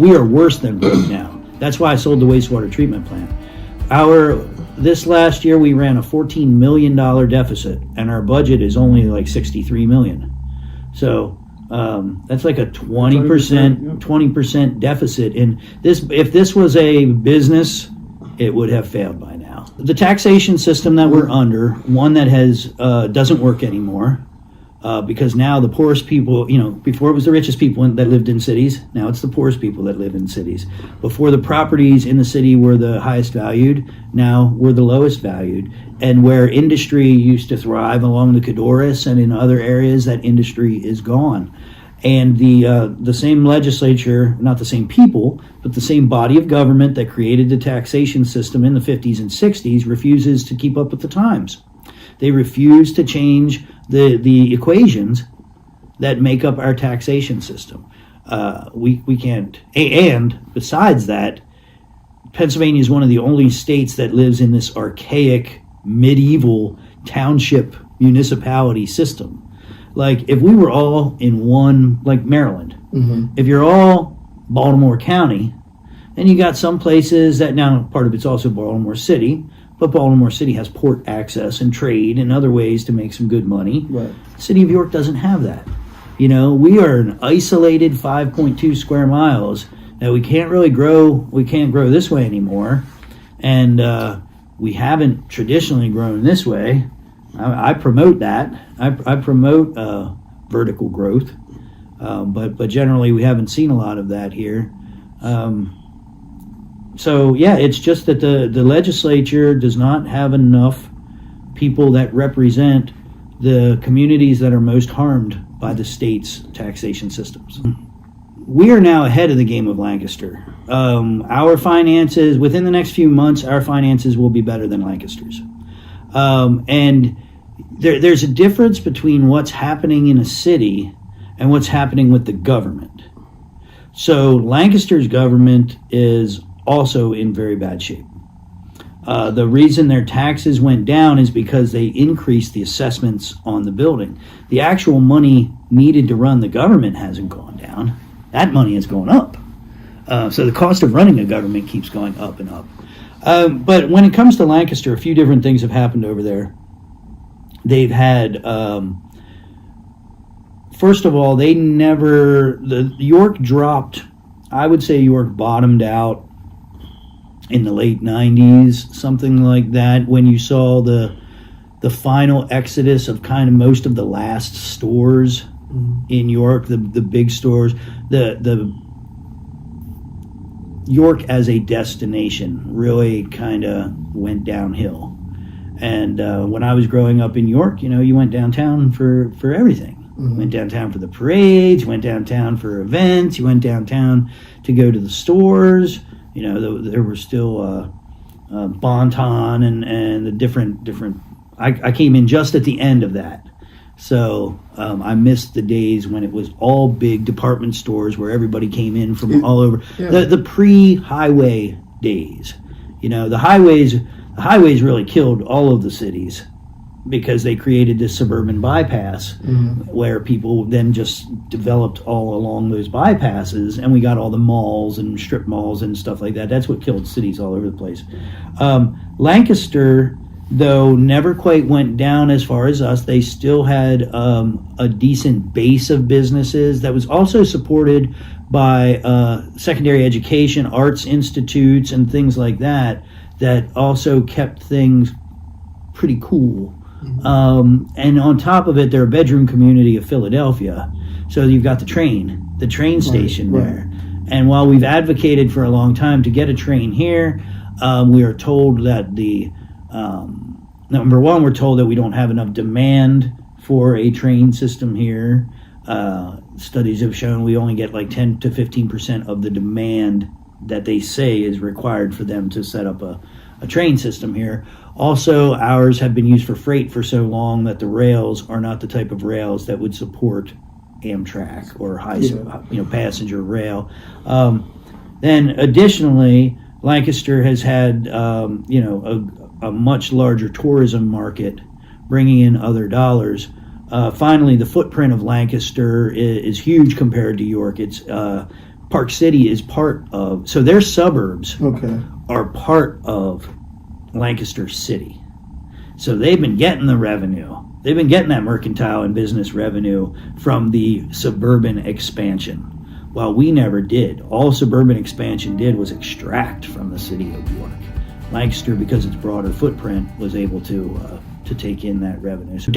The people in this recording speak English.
We are worse than broke now. That's why I sold the wastewater treatment plant. This last year we ran a $14 million deficit, and our budget is only like $63 million. So that's like a 20% deficit. And if this was a business, it would have failed by now. The taxation system that we're under, one that doesn't work anymore, because now the poorest people, before it was the richest people that lived in cities, now it's the poorest people that live in cities. Before, the properties in the city were the highest valued, now we're the lowest valued. And where industry used to thrive along the Cadorus and in other areas, that industry is gone. And the same legislature, not the same people, but the same body of government that created the taxation system in the 50s and 60s refuses to keep up with the times. They refuse to change the equations that make up our taxation system. We can't. And besides that, Pennsylvania is one of the only states that lives in this archaic medieval township municipality system. Like, if we were all in one, like Maryland, if you're all Baltimore County, then you got some places that, now part of it's also Baltimore City, but Baltimore City has port access and trade and other ways to make some good money. Right. The city of York doesn't have that. We are an isolated 5.2 square miles that we can't really grow. We can't grow this way anymore. And we haven't traditionally grown this way. I promote that. I promote vertical growth, but generally we haven't seen a lot of that here. So yeah, it's just that the legislature does not have enough people that represent the communities that are most harmed by the state's taxation systems. We are now ahead of the game of Lancaster. Our finances, within the next few months, our finances will be better than Lancaster's. And there's a difference between what's happening in a city and what's happening with the government. So Lancaster's government is also in very bad shape. The reason their taxes went down is because they increased the assessments on the building. The actual money needed to run the government hasn't gone down. That money has gone up. So the cost of running a government keeps going up and up. But when it comes to Lancaster, a few different things have happened over there. They've had, first of all, York dropped, I would say York bottomed out in the late 90s, something like that, when you saw the final exodus of kind of most of the last stores in York, the big stores, the York as a destination really kind of went downhill. And when I was growing up in York, you went downtown for everything. You went downtown for the parades, you went downtown for events, you went downtown to go to the stores. There were still Bon-Ton and the different. I came in just at the end of that. So I missed the days when it was all big department stores where everybody came in from all over. Yeah. The pre-highway days. The highways really killed all of the cities because they created this suburban bypass where people then just developed all along those bypasses, and we got all the malls and strip malls and stuff like that. That's what killed cities all over the place. Lancaster, though, never quite went down as far as us. They still had a decent base of businesses that was also supported by secondary education, arts institutes, and things like that also kept things pretty cool. And on top of it, they're a bedroom community of Philadelphia. So you've got the train station there. And while we've advocated for a long time to get a train here, we are told that number one, we're told that we don't have enough demand for a train system here. Studies have shown we only get like 10 to 15% of the demand that they say is required for them to set up a train system here. Also, ours have been used for freight for so long that the rails are not the type of rails that would support Amtrak or passenger rail. Then additionally, Lancaster has had a much larger tourism market, bringing in other dollars. Finally, the footprint of Lancaster is huge compared to York. It's Park City is part of, so their suburbs Okay. are part of Lancaster City. So they've been getting the revenue. They've been getting that mercantile and business revenue from the suburban expansion, while we never did. All suburban expansion did was extract from the city of York. Lancaster, because its broader footprint, was able to take in that revenue. So